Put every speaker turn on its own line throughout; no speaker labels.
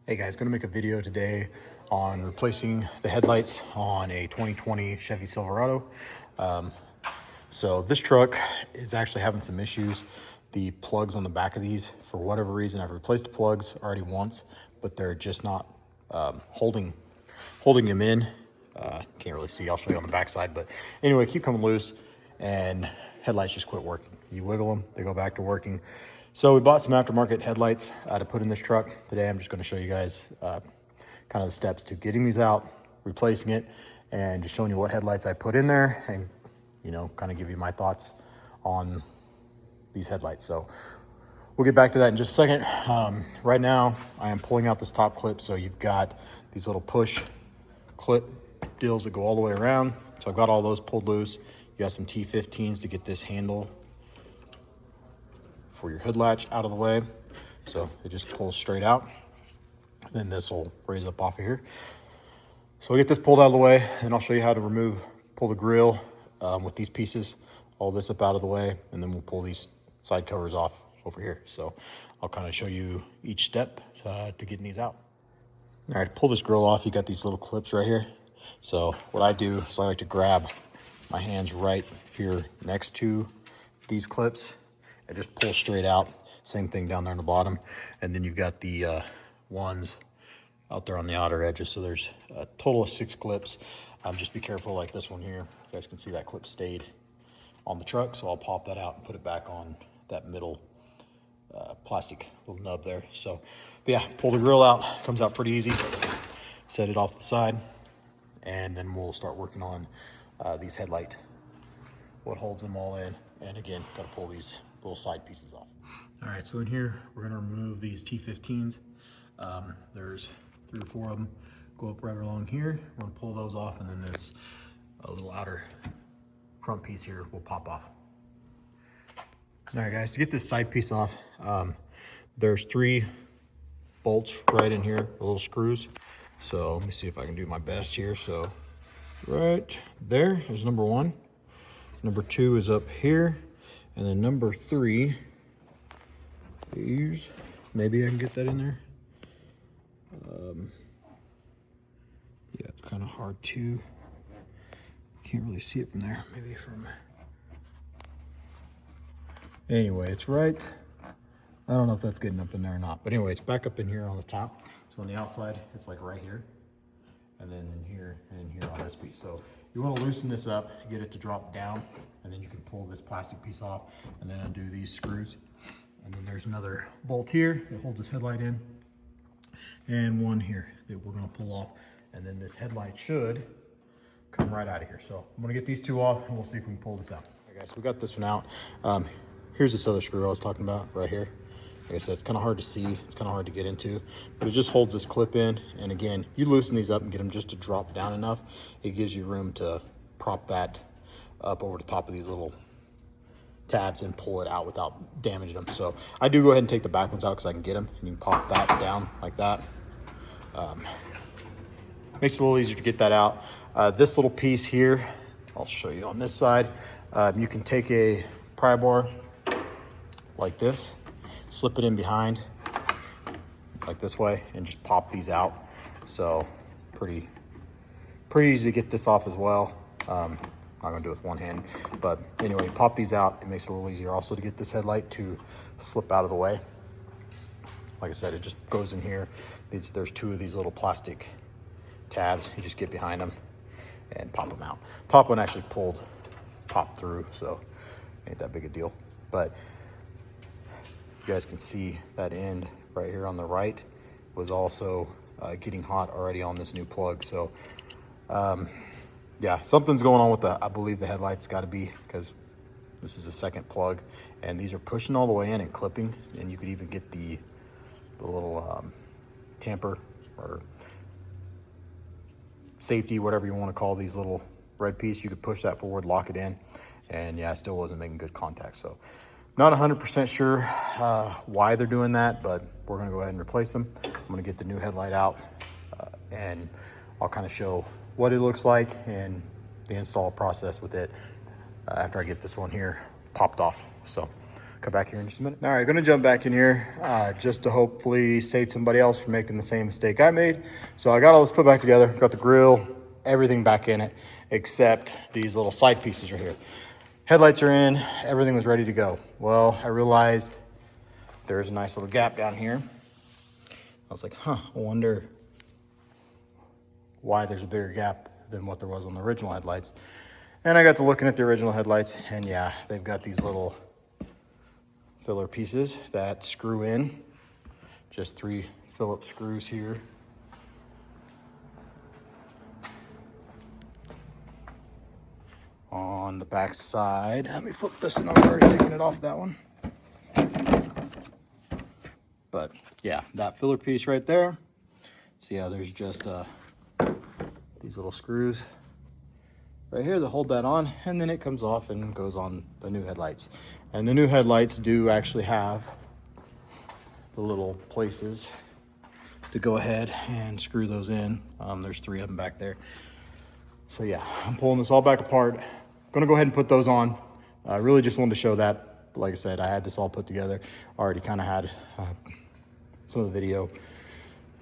Hey guys, gonna make a video today on replacing the headlights on a 2020 Chevy Silverado. So this truck is actually having some issues. The plugs on the back of these, for whatever reason, I've replaced the plugs already once, but they're just not holding them in. Can't really see, I'll show you on the back side, but anyway, keep coming loose and headlights just quit working. You wiggle them, they go back to working. So we bought some aftermarket headlights to put in this truck. Today I'm just going to show you guys kind of the steps to getting these out, replacing it, and just showing you what headlights I put in there, and kind of give you my thoughts on these headlights. So we'll get back to that in just a second. Right now I am pulling out this top clip. So you've got these little push clip deals that go all the way around. So I've got all those pulled loose. You got some T15s to get this handle for your hood latch out of the way. So it just pulls straight out. Then this will raise up off of here. So we'll get this pulled out of the way, and I'll show you how to pull the grill with these pieces, all this up out of the way, and then we'll pull these side covers off over here. So I'll kind of show you each step to getting these out. All right, to pull this grill off, you got these little clips right here. So what I do is I like to grab my hands right here next to these clips and just pull straight out. Same thing down there on the bottom. And then you've got the ones out there on the outer edges. So there's a total of 6 clips. Just be careful, like this one here. You guys can see that clip stayed on the truck. So I'll pop that out and put it back on that middle plastic little nub there. So but yeah, pull the grill out, comes out pretty easy. Set it off to the side, and then we'll start working on these headlight, what holds them all in. And again, got to pull these little side pieces off. All right, so in here, we're gonna remove these T15s. There's 3 or 4 of them, go up right along here. We're gonna pull those off, and then this little outer front piece here will pop off. All right, guys, to get this side piece off, there's 3 bolts right in here, the little screws. So let me see if I can do my best here. So right there is number 1. Number 2 is up here. And then number 3 is, maybe I can get that in there. Yeah, it's kind of hard to, can't really see it from there. Maybe from, anyway, it's right. I don't know if that's getting up in there or not, but anyway, it's back up in here on the top. So on the outside, it's like right here, and then in here, and in here on this piece. So you want to loosen this up, get it to drop down, and then you can pull this plastic piece off, and then undo these screws. And then there's another bolt here that holds this headlight in, and one here that we're going to pull off. And then this headlight should come right out of here. So I'm going to get these 2 off, and we'll see if we can pull this out. All right, guys, so we got this one out. Here's this other screw I was talking about right here. Like I said, it's kind of hard to see, it's kind of hard to get into, but it just holds this clip in. And again, you loosen these up and get them just to drop down enough, it gives you room to prop that up over the top of these little tabs and pull it out without damaging them. So I do go ahead and take the back ones out because I can get them, and you can pop that down like that. Makes it a little easier to get that out. This little piece here, I'll show you on this side. You can take a pry bar like this, slip it in behind like this way, and just pop these out. So pretty easy to get this off as well. I'm not gonna do it with one hand, but anyway, pop these out. It makes it a little easier also to get this headlight to slip out of the way. Like I said, it just goes in here. There's 2 of these little plastic tabs. You just get behind them and pop them out. Top one actually popped through, so ain't that big a deal. But you guys can see that end right here on the right was also getting hot already on this new plug. So yeah, something's going on with I believe the headlights got to be, because this is a second plug, and these are pushing all the way in and clipping. And you could even get the little tamper or safety, whatever you want to call these little red piece. You could push that forward, lock it in, and yeah, I still wasn't making good contact. So not 100% sure why they're doing that, but we're gonna go ahead and replace them. I'm gonna get the new headlight out, and I'll kind of show what it looks like and the install process with it after I get this one here popped off. So come back here in just a minute. All right, gonna jump back in here just to hopefully save somebody else from making the same mistake I made. So I got all this put back together, got the grill, everything back in it, except these little side pieces right here. Headlights are in, everything was ready to go. Well, I realized there's a nice little gap down here. I was like, I wonder why there's a bigger gap than what there was on the original headlights. And I got to looking at the original headlights, and yeah, they've got these little filler pieces that screw in. Just 3 Phillips screws here. On the back side, let me flip this, and I've already taken it off that one. But yeah, that filler piece right there. So yeah, there's just these little screws right here that hold that on, and then it comes off and goes on the new headlights. And the new headlights do actually have the little places to go ahead and screw those in. There's 3 of them back there. So yeah, I'm pulling this all back apart. Gonna go ahead and put those on. I really just wanted to show that. Like I said, I had this all put together. Already kind of had some of the video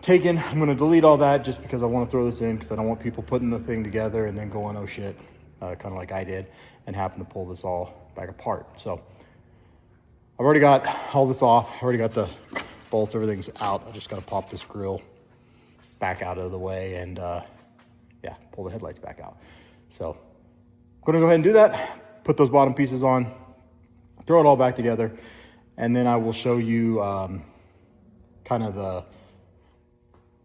taken. I'm gonna delete all that just because I want to throw this in, because I don't want people putting the thing together and then going, oh shit, kind of like I did, and having to pull this all back apart. So I've already got all this off. I already got the bolts, everything's out. I just got to pop this grill back out of the way and yeah, pull the headlights back out. So I'm gonna go ahead and do that, put those bottom pieces on, throw it all back together, and then I will show you kind of the,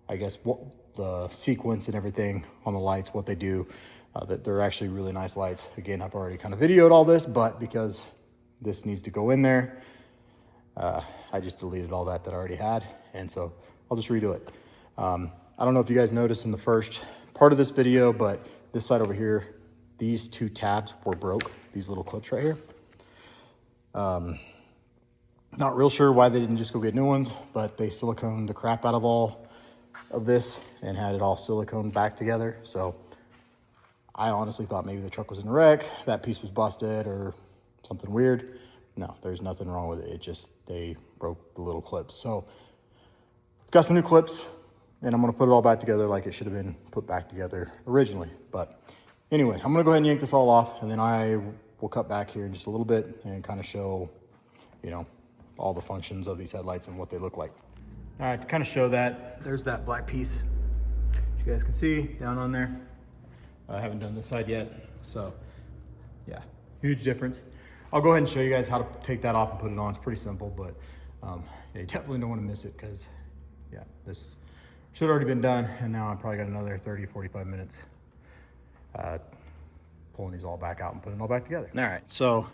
I guess, what the sequence and everything on the lights, what they do. That they're actually really nice lights. Again, I've already kind of videoed all this, but because this needs to go in there, I just deleted all that I already had, and so I'll just redo it. I don't know if you guys noticed in the first part of this video, but this side over here, these 2 tabs were broke, these little clips right here. Not real sure why they didn't just go get new ones, but they siliconed the crap out of all of this and had it all silicone back together. So I honestly thought maybe the truck was in a wreck, that piece was busted or something weird. No, there's nothing wrong with it. It just, they broke the little clips. So got some new clips, and I'm gonna put it all back together like it should have been put back together originally. But anyway, I'm gonna go ahead and yank this all off, and then I will cut back here in just a little bit and kind of show, you know, all the functions of these headlights and what they look like. All right, to kind of show that, there's that black piece, as you guys can see down on there. I haven't done this side yet, so yeah, huge difference. I'll go ahead and show you guys how to take that off and put it on. It's pretty simple, but yeah, you definitely don't want to miss it, because yeah, this should have already been done, and now I've probably got another 30, 45 minutes pulling these all back out and putting it all back together. All right, so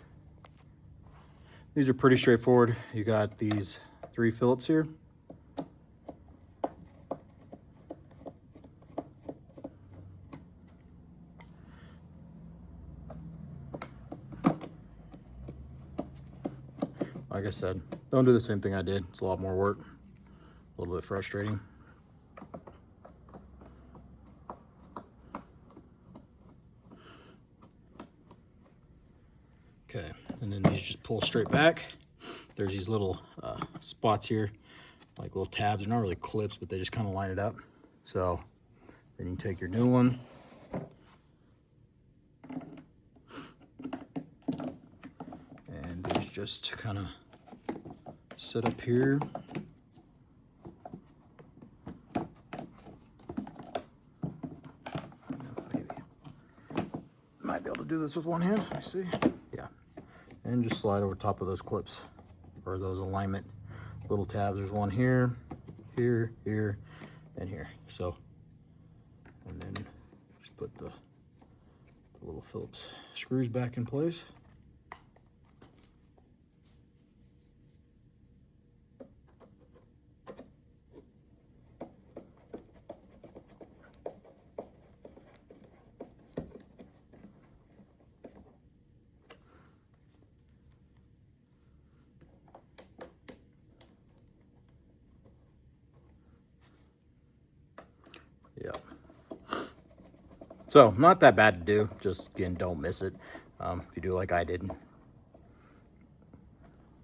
these are pretty straightforward. You got these 3 Phillips here. Like I said, don't do the same thing I did. It's a lot more work, a little bit frustrating. Okay, and then these just pull straight back. There's these little spots here, like little tabs. They're not really clips, but they just kind of line it up. So then you take your new one, and these just kind of sit up here. Maybe might be able to do this with one hand. I see. Yeah, and just slide over top of those clips or those alignment little tabs. There's one here, here, here, and here. So, and then just put the little Phillips screws back in place. Yep. So not that bad to do. Just again, don't miss it. If you do like I did.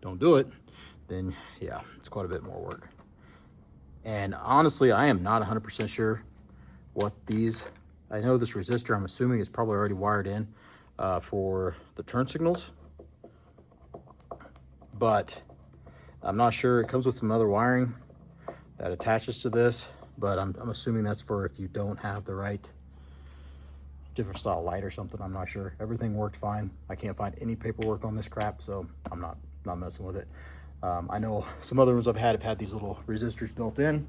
don't do it, then yeah, it's quite a bit more work. And honestly, I am not 100% sure what these, I know this resistor, I'm assuming is probably already wired in for the turn signals, but I'm not sure. It comes with some other wiring that attaches to this, but I'm assuming that's for if you don't have the right different style light or something. I'm not sure. Everything worked fine. I can't find any paperwork on this crap, so I'm not messing with it. I know some other ones I've had these little resistors built in,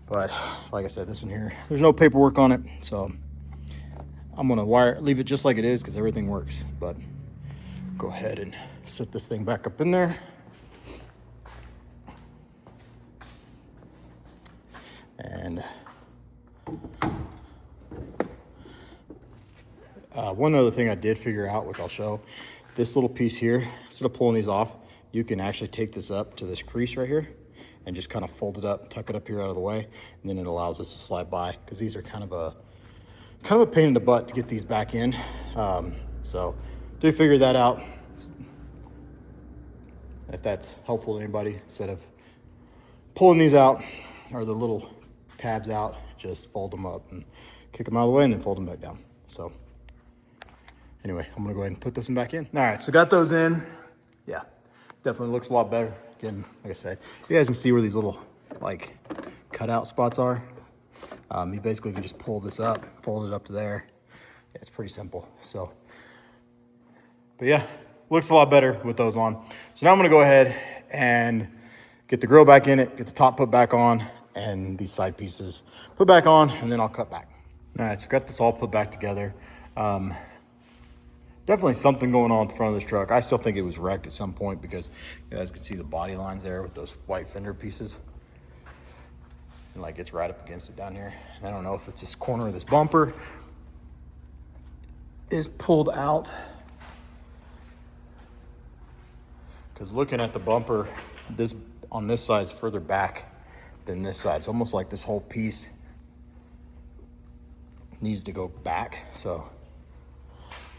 but like I said, this one here, there's no paperwork on it, so I'm gonna leave it just like it is because everything works. But go ahead and set this thing back up in there. And one other thing I did figure out, which I'll show, this little piece here, instead of pulling these off, you can actually take this up to this crease right here and just kind of fold it up, tuck it up here out of the way, and then it allows us to slide by, because these are kind of a pain in the butt to get these back in. So do figure that out, if that's helpful to anybody. Instead of pulling these out, or the little tabs out, just fold them up and kick them out of the way and then fold them back down. So anyway, I'm gonna go ahead and put this one back in. All right, so got those in. Yeah, definitely looks a lot better. Again, like I said, you guys can see where these little like cutout spots are. You basically can just pull this up, fold it up to there. Yeah, it's pretty simple. So, but yeah, looks a lot better with those on. So now I'm gonna go ahead and get the grill back in it, get the top put back on, and these side pieces put back on, and then I'll cut back. All right, so got this all put back together. Definitely something going on at the front of this truck. I still think it was wrecked at some point, because you guys can see the body lines there with those white fender pieces. And like it's right up against it down here. And I don't know if it's this corner of this bumper is pulled out, because looking at the bumper, this on this side is further back than this side. It's almost like this whole piece needs to go back. So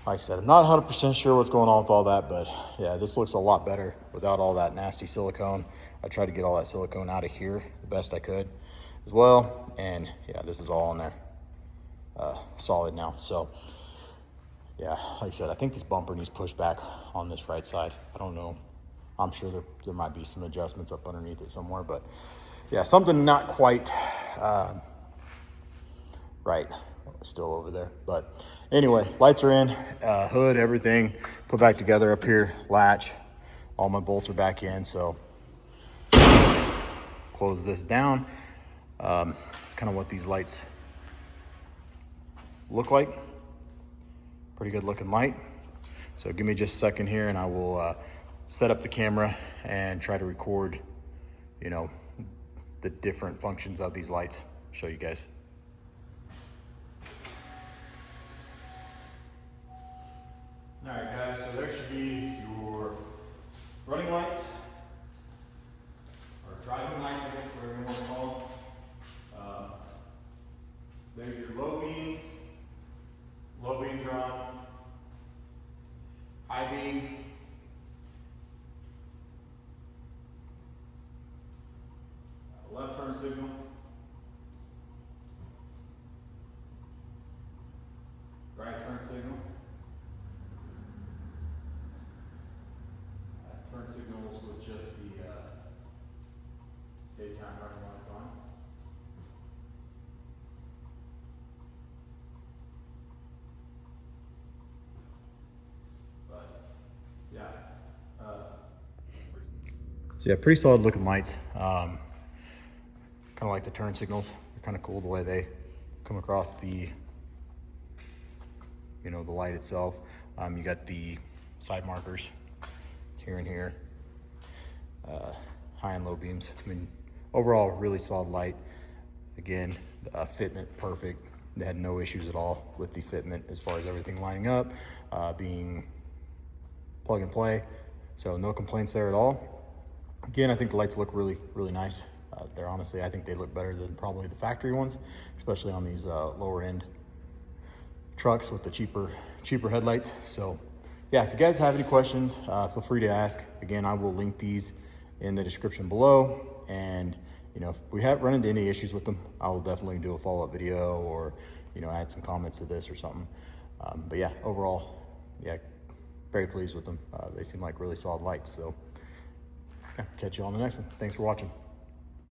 like I said, I'm not 100% sure what's going on with all that, but yeah, this looks a lot better without all that nasty silicone. I tried to get all that silicone out of here the best I could as well. And yeah, this is all in there solid now. So yeah, like I said, I think this bumper needs pushed back on this right side. I don't know. I'm sure there might be some adjustments up underneath it somewhere, but yeah, something not quite right still over there. But anyway, lights are in, hood, everything put back together up here, latch, all my bolts are back in. So close this down. It's kind of what these lights look like. Pretty good looking light. So give me just a second here and I will set up the camera and try to record, you know, the different functions of these lights. Show you guys. All right, guys, so there should be your running lights, or driving lights, I guess, whatever you want to call them. There's your low beams. Low beams are on. High beams. Left turn signal. Right turn signal. Turn signals with just the daytime running lights on. But yeah, so yeah, pretty solid looking lights. Kind of like the turn signals. They're kind of cool the way they come across the, you know, the light itself. You got the side markers here and here, high and low beams. I mean, overall, really solid light. Again, fitment perfect. They had no issues at all with the fitment as far as everything lining up, being plug and play. So no complaints there at all. Again, I think the lights look really, really nice. They're honestly, I think they look better than probably the factory ones, especially on these lower end trucks with the cheaper headlights. So yeah, if you guys have any questions, feel free to ask. Again, I will link these in the description below. And, you know, if we have run into any issues with them, I will definitely do a follow-up video or, you know, add some comments to this or something. But yeah, overall, yeah, very pleased with them. They seem like really solid lights. So yeah, catch you on the next one. Thanks for watching.